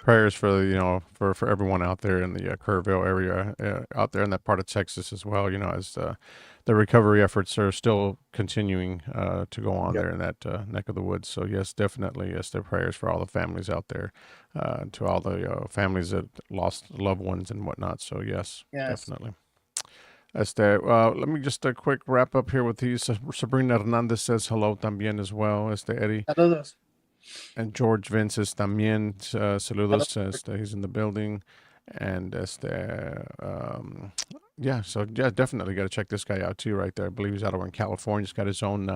Prayers for for everyone out there in the Kerrville area, out there in that part of Texas as well. As the recovery efforts are still continuing to go on there in that neck of the woods. So yes, definitely, yes, their prayers for all the families out there, to all the families that lost loved ones and whatnot. So yes. Definitely. Let me just a quick wrap up here with these. Sabrina Hernandez says hello también as well. Eddie. Saludos. And George Vince says también saludos. He's in the building. And definitely got to check this guy out too right there. I believe he's out over in California. He's got his own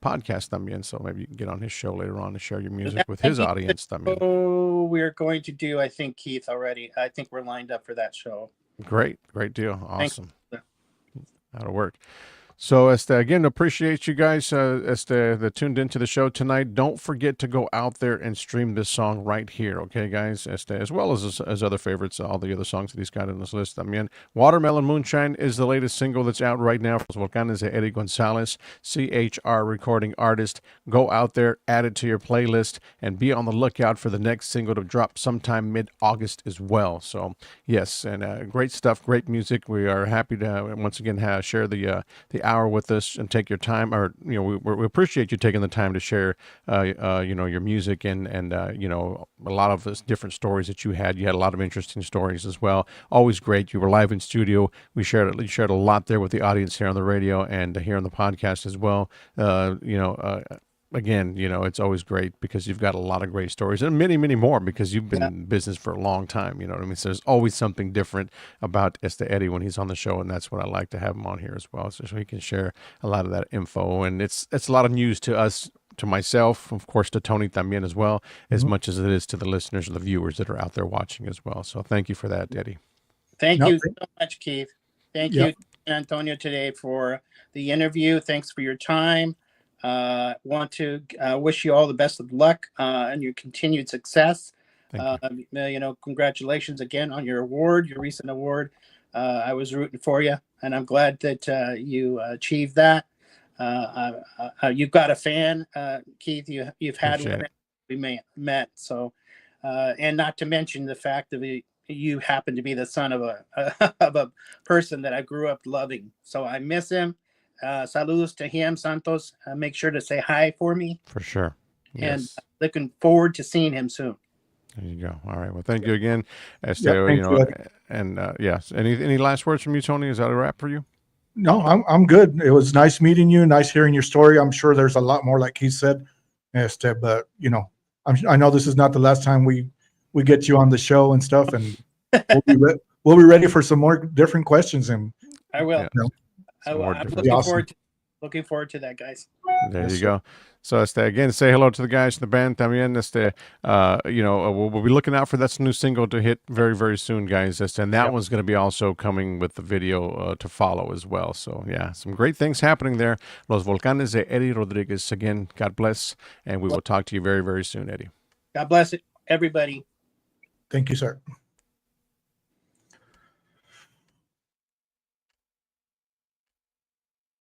podcast también. So maybe you can get on his show later on and share your music with his audience también. Oh, we're going to do, I think, Keith, already. I think we're lined up for that show. Great deal. Awesome. That'll work. So, again, appreciate you guys that tuned into the show tonight. Don't forget to go out there and stream this song right here, okay, guys? As well as other favorites, all the other songs that he's got on this list. Watermelon Moonshine is the latest single that's out right now from Volcanes de Eddie Gonzalez, CHR recording artist. Go out there, add it to your playlist, and be on the lookout for the next single to drop sometime mid-August as well. So, yes, and great stuff, great music. We are happy to, once again, share the hour with us and take your time, or we appreciate you taking the time to share your music and a lot of different stories that you had a lot of interesting stories as well. Always great. You were live in studio. You shared a lot there with the audience here on the radio and here on the podcast as well. Again, it's always great because you've got a lot of great stories and many, many more because you've been in business for a long time. You know what I mean? So there's always something different about Eddie when he's on the show, and that's what I like to have him on here as well, so he can share a lot of that info. And it's a lot of news to us, to myself, of course, to Tony también as well, as much as it is to the listeners or the viewers that are out there watching as well. So thank you for that, Eddie. Thank you so much, Keith. Thank you, Antonio, today for the interview. Thanks for your time. Want to wish you all the best of luck and your continued success. Congratulations again on your award, your recent award. I was rooting for you, and I'm glad that you achieved that. You've got a fan, Keith. You've had one. We met. So, and not to mention the fact that you happen to be the son of a person that I grew up loving. So I miss him. Saludos to him, Santos. Make sure to say hi for me. For sure. Yes. And looking forward to seeing him soon. There you go. All right. Well, thank you again. Yes. Any last words from you, Tony? Is that a wrap for you? No, I'm good. It was nice meeting you. Nice hearing your story. I'm sure there's a lot more, like he said. But I know this is not the last time we get you on the show and stuff, and we'll be ready for some more different questions. And I will. Yeah. I'm Awesome. looking forward to that, guys. There Yes, you sir. go. So again, say hello to the guys in the band también. We'll be looking out for that new single to hit very, very soon, guys. And that Yep. one's going to be also coming with the video to follow as well. So yeah, some great things happening there. Los Volcanes de Eddie Rodriguez. Again, God bless, and we will talk to you very, very soon, Eddie. God bless it, everybody. Thank you, sir.